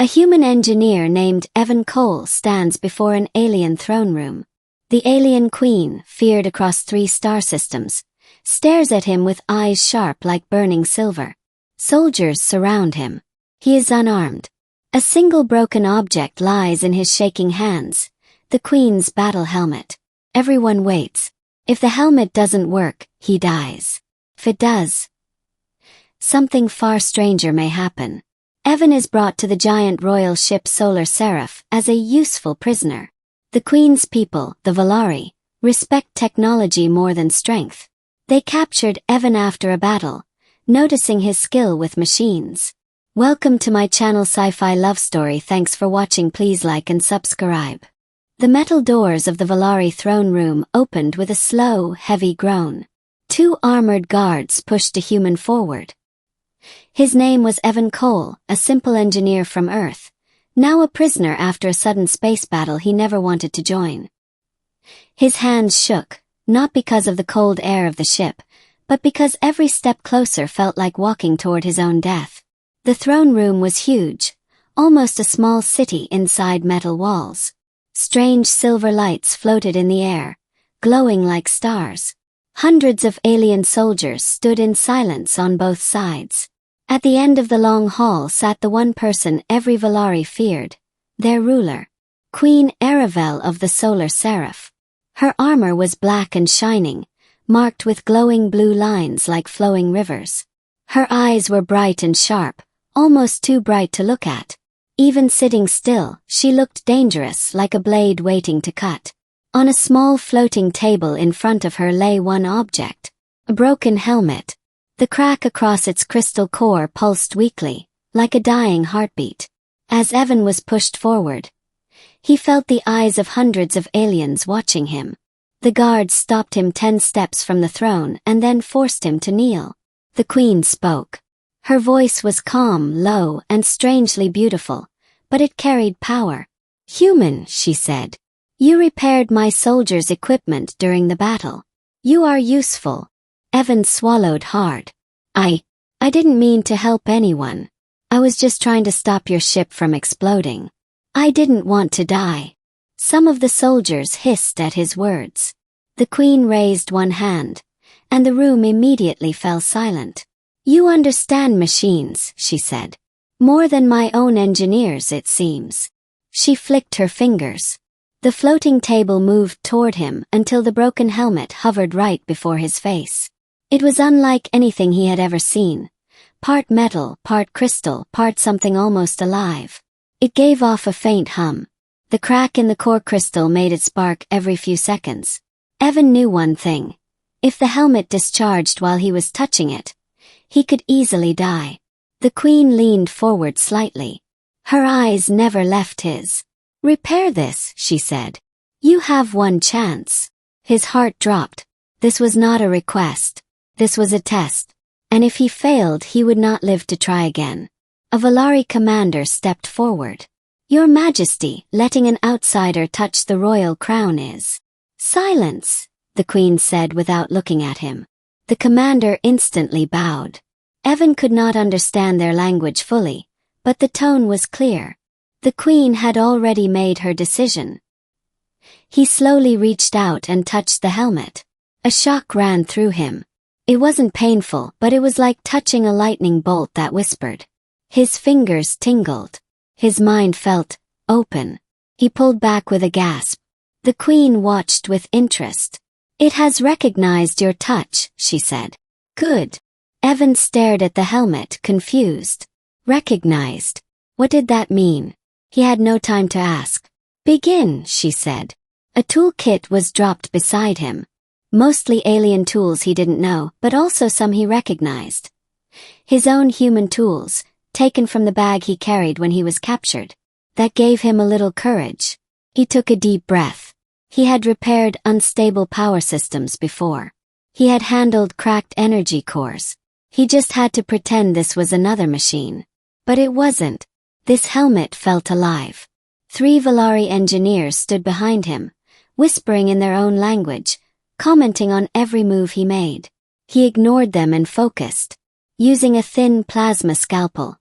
A human engineer named Evan Cole stands before an alien throne room. The alien queen, feared across 3 star systems, stares at him with eyes sharp like burning silver. Soldiers surround him. He is unarmed. A single broken object lies in his shaking hands, the queen's battle helmet. Everyone waits. If the helmet doesn't work, he dies. If it does, something far stranger may happen. Evan is brought to the giant royal ship Solar Seraph as a useful prisoner. The queen's people, the Velari, respect technology more than strength. They captured Evan after a battle, noticing his skill with machines. Welcome to my channel Sci-Fi Love Story. Thanks for watching. Please like and subscribe. The metal doors of the Velari throne room opened with a slow, heavy groan. 2 armored guards pushed a human forward. His name was Evan Cole, a simple engineer from Earth, now a prisoner after a sudden space battle he never wanted to join. His hands shook, not because of the cold air of the ship, but because every step closer felt like walking toward his own death. The throne room was huge, almost a small city inside metal walls. Strange silver lights floated in the air, glowing like stars. Hundreds of alien soldiers stood in silence on both sides. At the end of the long hall sat the one person every Velari feared, their ruler, Queen Aravel of the Solar Seraph. Her armor was black and shining, marked with glowing blue lines like flowing rivers. Her eyes were bright and sharp, almost too bright to look at. Even sitting still, she looked dangerous, like a blade waiting to cut. On a small floating table in front of her lay one object, a broken helmet. The crack across its crystal core pulsed weakly, like a dying heartbeat. As Evan was pushed forward, he felt the eyes of hundreds of aliens watching him. The guards stopped him 10 steps from the throne and then forced him to kneel. The queen spoke. Her voice was calm, low, and strangely beautiful, but it carried power. "Human," she said. "You repaired my soldiers' equipment during the battle. You are useful." Evan swallowed hard. I didn't mean to help anyone. I was just trying to stop your ship from exploding. I didn't want to die." Some of the soldiers hissed at his words. The queen raised one hand, and the room immediately fell silent. "You understand machines," she said. "More than my own engineers, it seems." She flicked her fingers. The floating table moved toward him until the broken helmet hovered right before his face. It was unlike anything he had ever seen. Part metal, part crystal, part something almost alive. It gave off a faint hum. The crack in the core crystal made it spark every few seconds. Evan knew one thing. If the helmet discharged while he was touching it, he could easily die. The queen leaned forward slightly. Her eyes never left his. "Repair this," she said. "You have one chance." His heart dropped. This was not a request. This was a test. And if he failed, he would not live to try again. A Velari commander stepped forward. "Your Majesty, letting an outsider touch the royal crown is..." "Silence," the queen said without looking at him. The commander instantly bowed. Evan could not understand their language fully, but the tone was clear. The queen had already made her decision. He slowly reached out and touched the helmet. A shock ran through him. It wasn't painful, but it was like touching a lightning bolt that whispered. His fingers tingled. His mind felt open. He pulled back with a gasp. The queen watched with interest. "It has recognized your touch," she said. "Good." Evan stared at the helmet, confused. Recognized? What did that mean? He had no time to ask. "Begin," she said. A toolkit was dropped beside him. Mostly alien tools he didn't know, but also some he recognized. His own human tools, taken from the bag he carried when he was captured. That gave him a little courage. He took a deep breath. He had repaired unstable power systems before. He had handled cracked energy cores. He just had to pretend this was another machine. But it wasn't. This helmet felt alive. 3 Velari engineers stood behind him, whispering in their own language, commenting on every move he made. He ignored them and focused. Using a thin plasma scalpel,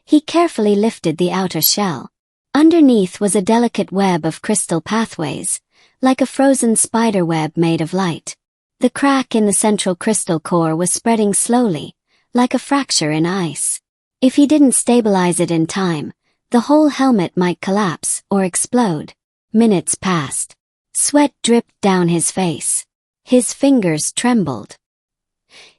He carefully lifted the outer shell. Underneath was a delicate web of crystal pathways, like a frozen spider web made of light. The crack in the central crystal core was spreading slowly, like a fracture in ice. If he didn't stabilize it in time, the whole helmet might collapse or explode. Minutes passed. Sweat dripped down his face. His fingers trembled.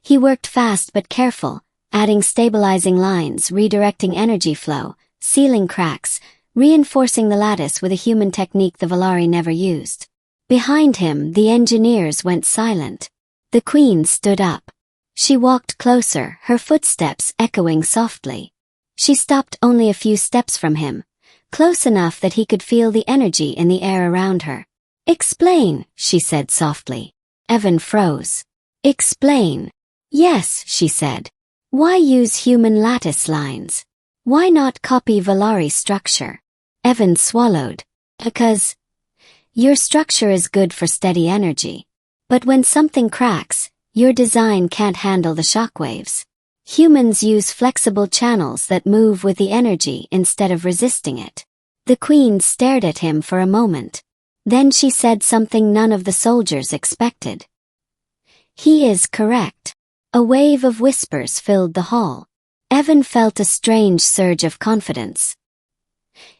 He worked fast but careful, adding stabilizing lines, redirecting energy flow, sealing cracks, reinforcing the lattice with a human technique the Velari never used. Behind him, the engineers went silent. The Queen stood up. She walked closer, her footsteps echoing softly. She stopped only a few steps from him, close enough that he could feel the energy in the air around her. "Explain," she said softly. Evan froze. "Explain." "Yes," she said. "Why use human lattice lines? Why not copy Velari structure?" Evan swallowed. "Because your structure is good for steady energy. But when something cracks, your design can't handle the shockwaves. Humans use flexible channels that move with the energy instead of resisting it." The Queen stared at him for a moment. Then she said something none of the soldiers expected. "He is correct." A wave of whispers filled the hall. Evan felt a strange surge of confidence.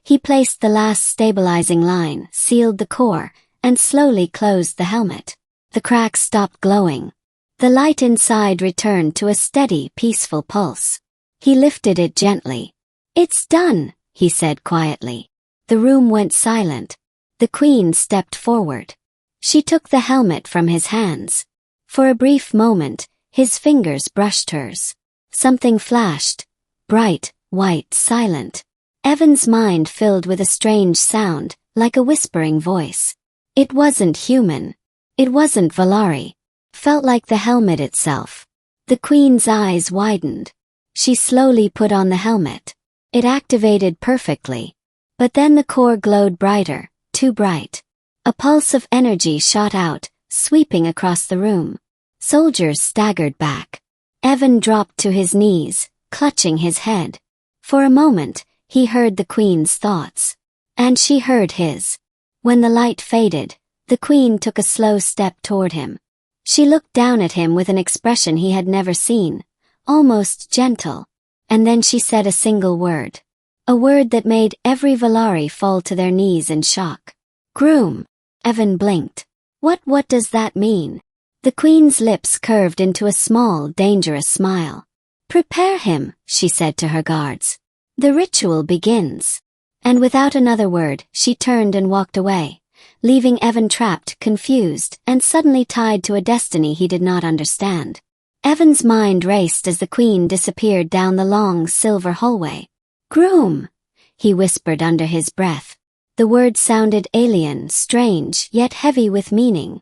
He placed the last stabilizing line, sealed the core, and slowly closed the helmet. The cracks stopped glowing. The light inside returned to a steady, peaceful pulse. He lifted it gently. "It's done," he said quietly. The room went silent. The Queen stepped forward. She took the helmet from his hands. For a brief moment, his fingers brushed hers. Something flashed. Bright, white, silent. Evan's mind filled with a strange sound, like a whispering voice. It wasn't human. It wasn't Velari. Felt like the helmet itself. The Queen's eyes widened. She slowly put on the helmet. It activated perfectly. But then the core glowed brighter, too bright. A pulse of energy shot out, sweeping across the room. Soldiers staggered back. Evan dropped to his knees, clutching his head. For a moment, he heard the Queen's thoughts. And she heard his. When the light faded, the Queen took a slow step toward him. She looked down at him with an expression he had never seen, almost gentle. And then she said a single word. A word that made every Velari fall to their knees in shock. "Groom." Evan blinked. What does that mean?" The Queen's lips curved into a small, dangerous smile. "Prepare him," she said to her guards. "The ritual begins." And without another word, she turned and walked away, leaving Evan trapped, confused, and suddenly tied to a destiny he did not understand. Evan's mind raced as the Queen disappeared down the long, silver hallway. "Groom," he whispered under his breath. The word sounded alien, strange, yet heavy with meaning.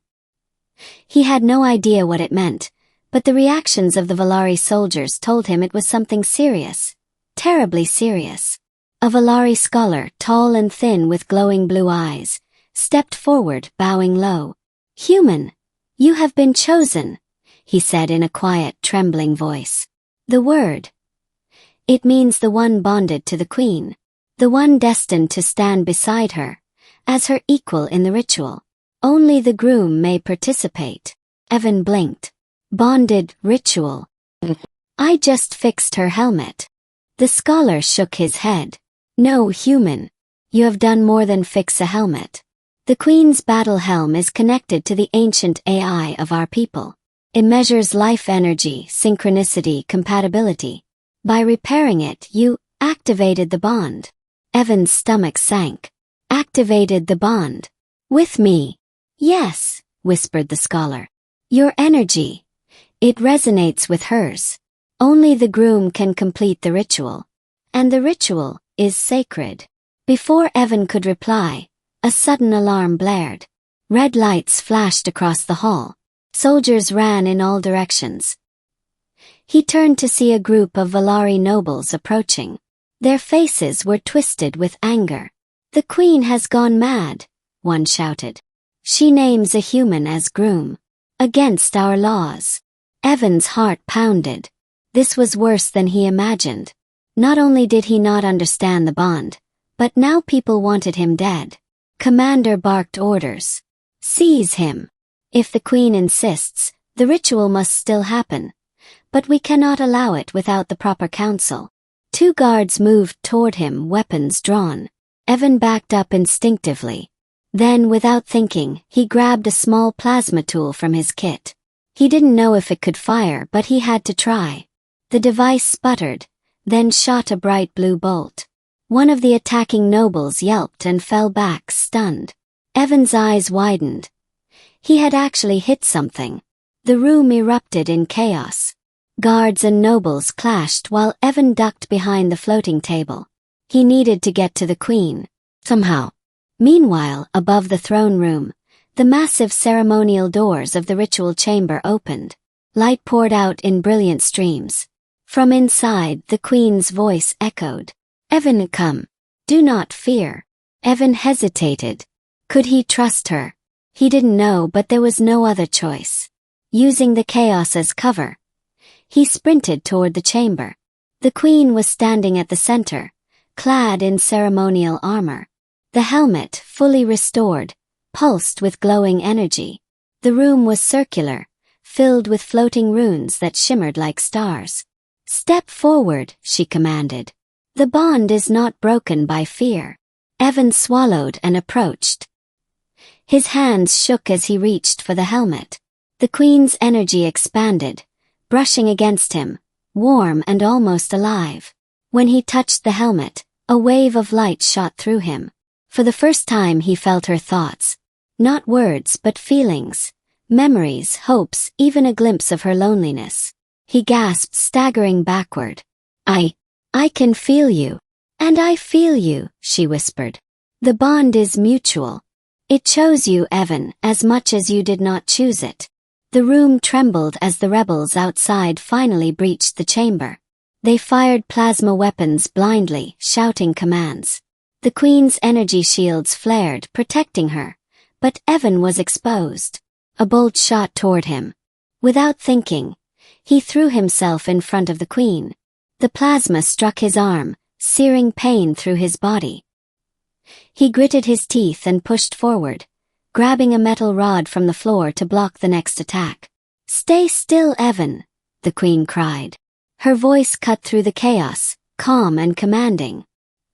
He had no idea what it meant, but the reactions of the Velari soldiers told him it was something serious. Terribly serious. A Velari scholar, tall and thin with glowing blue eyes, stepped forward, bowing low. "Human, you have been chosen," he said in a quiet, trembling voice. The word. It means the one bonded to the Queen. The one destined to stand beside her, as her equal in the ritual. Only the groom may participate. Evan blinked. Bonded, ritual. "I just fixed her helmet." The scholar shook his head. "No, human. You have done more than fix a helmet. The Queen's battle helm is connected to the ancient AI of our people. It measures life energy, synchronicity, compatibility. By repairing it, you activated the bond." Evan's stomach sank. "Activated the bond? With me?" "Yes," whispered the scholar. "Your energy. It resonates with hers. Only the groom can complete the ritual. And the ritual is sacred." Before Evan could reply, a sudden alarm blared. Red lights flashed across the hall. Soldiers ran in all directions. He turned to see a group of Velari nobles approaching. Their faces were twisted with anger. "The Queen has gone mad," one shouted. "She names a human as groom. Against our laws." Evan's heart pounded. This was worse than he imagined. Not only did he not understand the bond, but now people wanted him dead. Commander barked orders. Seize him. If the Queen insists, the ritual must still happen. But we cannot allow it without the proper counsel. 2 guards moved toward him, weapons drawn. Evan backed up instinctively. Then, without thinking, he grabbed a small plasma tool from his kit. He didn't know if it could fire, but he had to try. The device sputtered, then shot a bright blue bolt. One of the attacking nobles yelped and fell back, stunned. Evan's eyes widened. He had actually hit something. The room erupted in chaos. Guards and nobles clashed while Evan ducked behind the floating table. He needed to get to the Queen. Somehow. Meanwhile, above the throne room, the massive ceremonial doors of the ritual chamber opened. Light poured out in brilliant streams. From inside, the Queen's voice echoed. Evan, come. Do not fear. Evan hesitated. Could he trust her? He didn't know, but there was no other choice. Using the chaos as cover, he sprinted toward the chamber. The Queen was standing at the center, clad in ceremonial armor. The helmet, fully restored, pulsed with glowing energy. The room was circular, filled with floating runes that shimmered like stars. Step forward, she commanded. The bond is not broken by fear. Evan swallowed and approached. His hands shook as he reached for the helmet. The Queen's energy expanded, brushing against him, warm and almost alive. When he touched the helmet, a wave of light shot through him. For the first time he felt her thoughts. Not words, but feelings, memories, hopes, even a glimpse of her loneliness. He gasped, staggering backward. I can feel you. And I feel you, she whispered. The bond is mutual. It chose you, Evan, as much as you did not choose it. The room trembled as the rebels outside finally breached the chamber. They fired plasma weapons blindly, shouting commands. The Queen's energy shields flared, protecting her, but Evan was exposed. A bolt shot toward him. Without thinking, he threw himself in front of the Queen. The plasma struck his arm, searing pain through his body. He gritted his teeth and pushed forward, grabbing a metal rod from the floor to block the next attack. Stay still, Evan, the Queen cried. Her voice cut through the chaos, calm and commanding.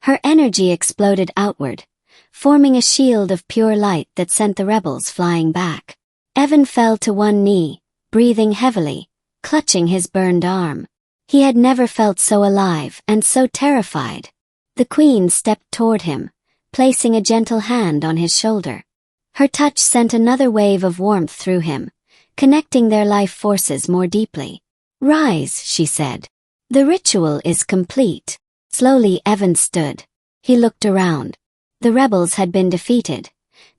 Her energy exploded outward, forming a shield of pure light that sent the rebels flying back. Evan fell to one knee, breathing heavily, clutching his burned arm. He had never felt so alive and so terrified. The Queen stepped toward him, placing a gentle hand on his shoulder. Her touch sent another wave of warmth through him, connecting their life forces more deeply. Rise, she said. The ritual is complete. Slowly Evan stood. He looked around. The rebels had been defeated.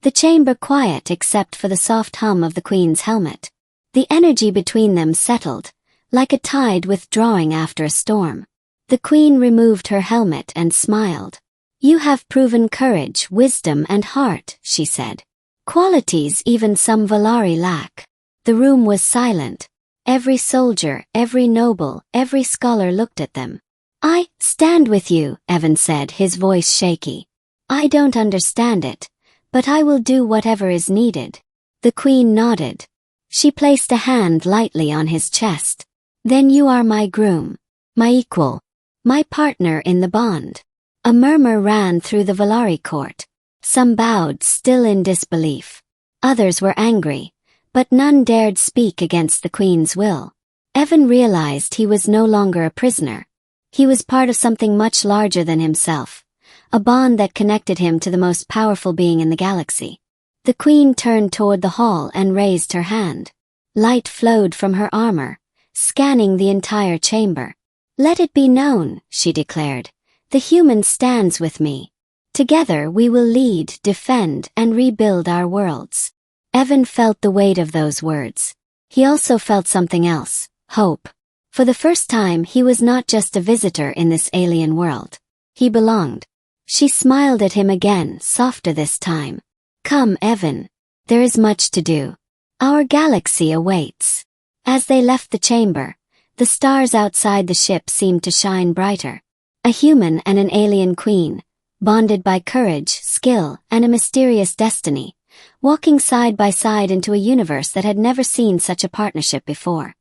The chamber quiet except for the soft hum of the Queen's helmet. The energy between them settled, like a tide withdrawing after a storm. The Queen removed her helmet and smiled. You have proven courage, wisdom and heart, she said. Qualities even some Velari lack. The room was silent. Every soldier, every noble, every scholar looked at them. I stand with you, Evan said, his voice shaky. I don't understand it, but I will do whatever is needed. The Queen nodded. She placed a hand lightly on his chest. Then you are my groom, my equal, my partner in the bond. A murmur ran through the Velari court. Some bowed, still in disbelief. Others were angry, but none dared speak against the Queen's will. Evan realized he was no longer a prisoner. He was part of something much larger than himself, a bond that connected him to the most powerful being in the galaxy. The Queen turned toward the hall and raised her hand. Light flowed from her armor, scanning the entire chamber. Let it be known, she declared, the human stands with me. Together we will lead, defend, and rebuild our worlds. Evan felt the weight of those words. He also felt something else, hope. For the first time he was not just a visitor in this alien world. He belonged. She smiled at him again, softer this time. Come, Evan. There is much to do. Our galaxy awaits. As they left the chamber, the stars outside the ship seemed to shine brighter. A human and an alien queen, bonded by courage, skill, and a mysterious destiny, walking side by side into a universe that had never seen such a partnership before.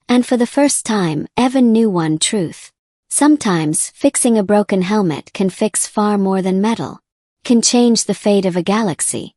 And for the first time, Evan knew one truth. Sometimes, fixing a broken helmet can fix far more than metal. Can change the fate of a galaxy.